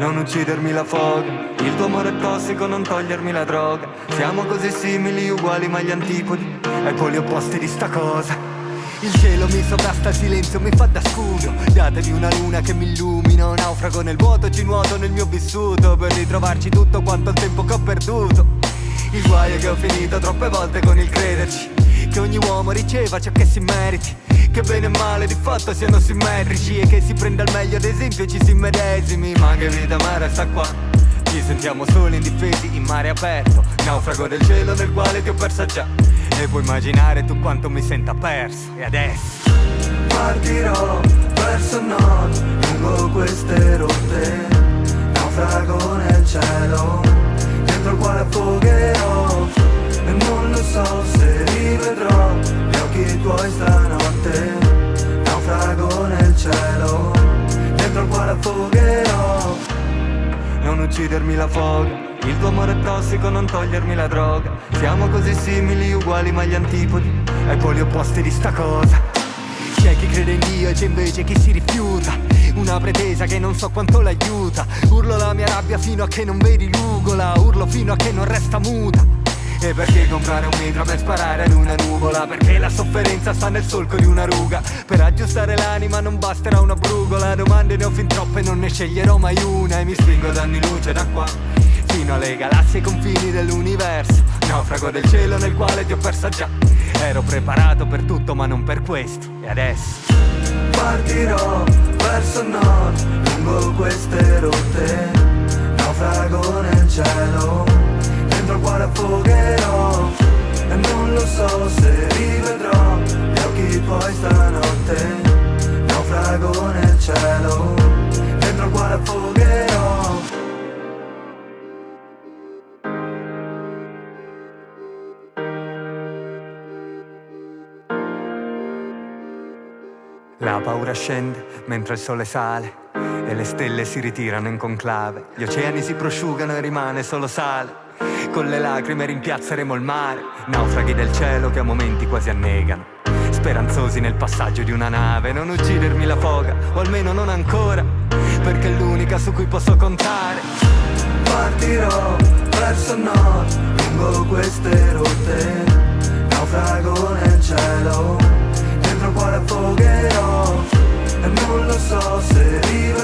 non uccidermi la foga. Il tuo amore è tossico, non togliermi la droga. Siamo così simili, uguali ma gli antipodi, ai poli opposti di sta cosa. Il cielo mi sovrasta, il silenzio mi fa da scudo. Datemi una luna che mi illumina, un naufrago nel vuoto, ci nuoto nel mio vissuto, per ritrovarci tutto quanto il tempo che ho perduto. Il guaio è che ho finito troppe volte con il crederci che ogni uomo riceva ciò che si meriti, che bene e male di fatto siano simmetrici, e che si prenda il meglio ad esempio e ci si medesimi. Ma che vita amara sta qua, ci sentiamo soli indifesi in mare aperto, naufrago del cielo nel quale ti ho persa già. E puoi immaginare tu quanto mi senta perso. E adesso partirò verso nord, lungo queste rotte, naufrago nel cielo, dentro il quale affogherò. E non lo so se rivedrò gli occhi tuoi stanotte, naufrago nel cielo, dentro il quale affogherò. non uccidermi la foga. Il tuo amore è tossico, non togliermi la droga. Siamo così simili, uguali ma gli antipodi, ai poli opposti di sta cosa. C'è chi crede in Dio e c'è invece chi si rifiuta, una pretesa che non so quanto l'aiuta. Urlo la mia rabbia fino a che non vedi l'ugola, urlo fino a che non resta muta. E perché comprare un mitra per sparare ad una nuvola? Perché la sofferenza sta nel solco di una ruga. Per aggiustare l'anima non basterà una brugola. Domande ne ho fin troppe, non ne sceglierò mai una. E mi spingo ad anni luce da qua fino alle galassie e confini dell'universo, naufrago del cielo nel quale ti ho persa già. Ero preparato per tutto ma non per questo. E adesso partirò verso nord, lungo queste rotte, naufrago nel cielo, dentro il quale affogherò. E non lo so se rivedrò gli occhi tuoi stanotte, naufrago nel cielo, dentro il quale affogherò. la paura scende mentre il sole sale e le stelle si ritirano in conclave. Gli oceani si prosciugano e rimane solo sale. Con le lacrime rimpiazzeremo il mare, naufraghi del cielo che a momenti quasi annegano, speranzosi nel passaggio di una nave. Non uccidermi la foga, o almeno non ancora, perché è l'unica su cui posso contare. Partirò verso nord, lungo queste rotte, naufrago nel cielo, dentro il quale affogherò. E non lo so se rivedrò